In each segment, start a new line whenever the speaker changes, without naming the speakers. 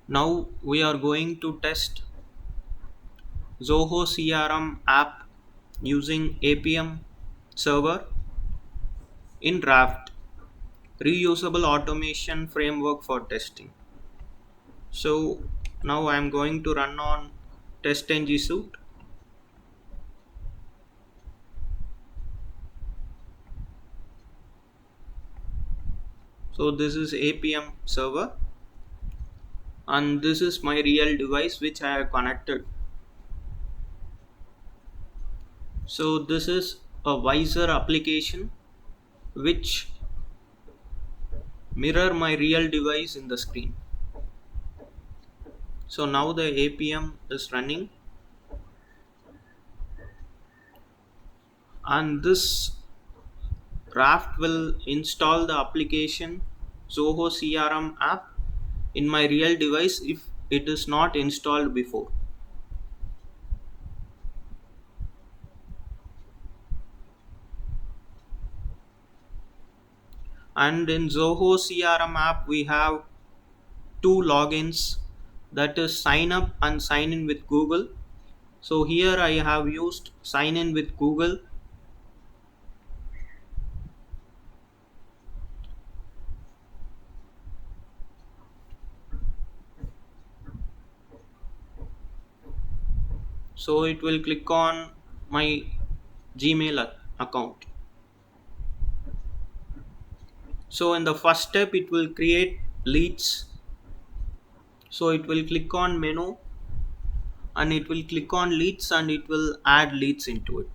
Now we are going to test Zoho CRM app using APM server in Raft, reusable automation framework for testing. So now I am going to run on TestNG suite. So this is APM server and this is my real device which I have connected. So this is a Visor application which mirror my real device in the screen. So now the APM is running and this Raft will install the application Zoho CRM app in my real device if it is not installed before. And in Zoho CRM app we have two logins, that is sign up and sign in with Google. So here I have used sign in with Google. So it will click on my Gmail account. So in the first step it will create leads. So it will click on menu and it will click on leads and it will add leads into it.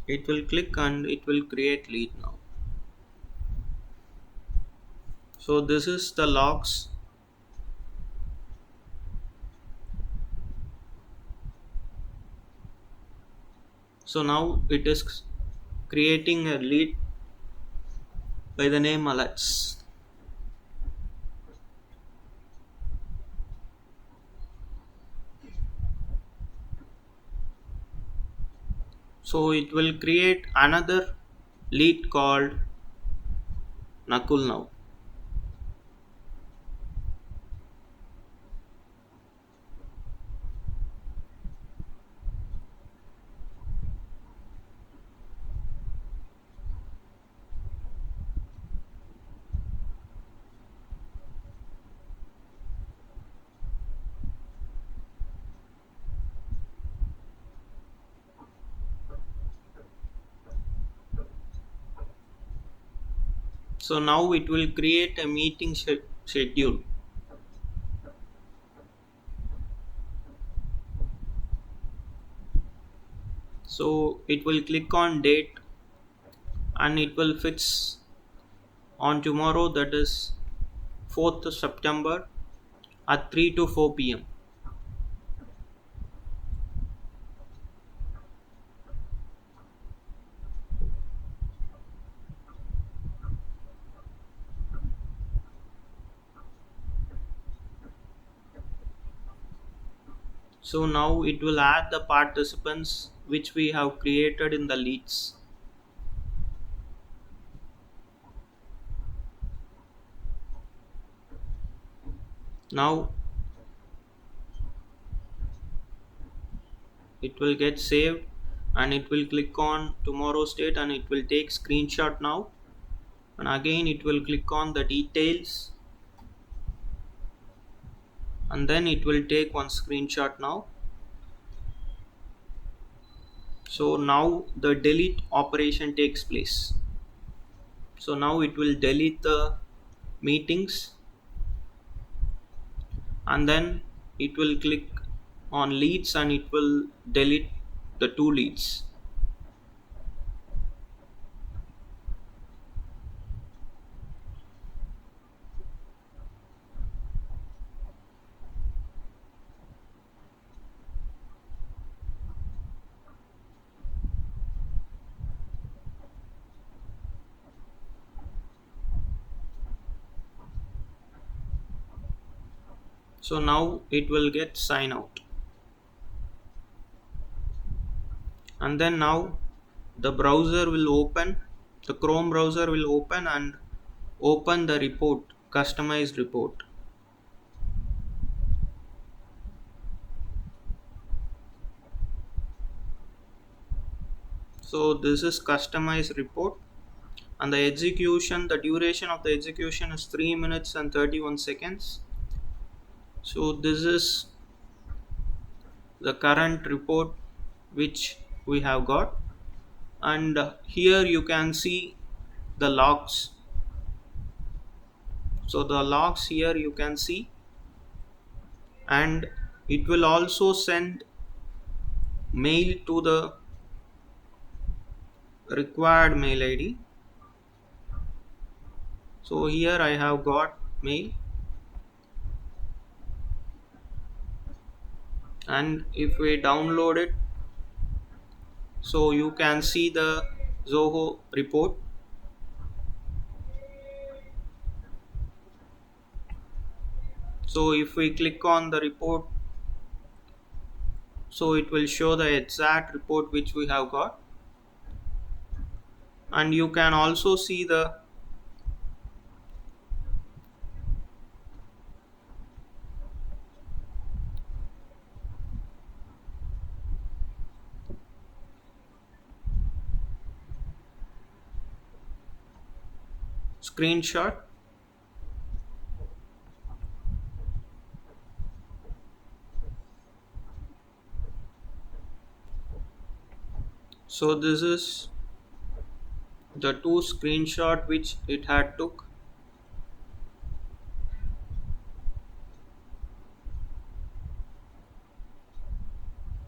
It will click and it will create lead now. So this is the logs. So now it is creating a lead by the name Alex. So it will create another lead called Nakul now. So now it will create a meeting schedule. So it will click on date and it will fix on tomorrow, that is 4th of September at 3 to 4 pm. So now it will add the participants which we have created in the leads. Now it will get saved and it will click on tomorrow's date and it will take screenshot now, and again it will click on the details and then it will take one screenshot now. So now the delete operation takes place. So now it will delete the meetings and then it will click on leads and it will delete the two leads. So now it will get sign out. and then now the browser will open, the Chrome browser will open and open the report, customized report. So this is customized report, and the execution, the duration of the execution is 3 minutes and 31 seconds. So this is the current report which we have got, and here you can see the logs. So the logs here you can see, and it will also send mail to the required mail ID. So here I have got mail, and if we download it, so you can see the Zoho report. So if we click on the report, so it will show the exact report which we have got, and you can also see the screenshot. So this is the two screenshot which it had took.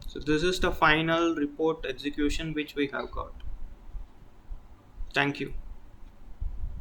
So this is the final report execution which we have got. Thank you.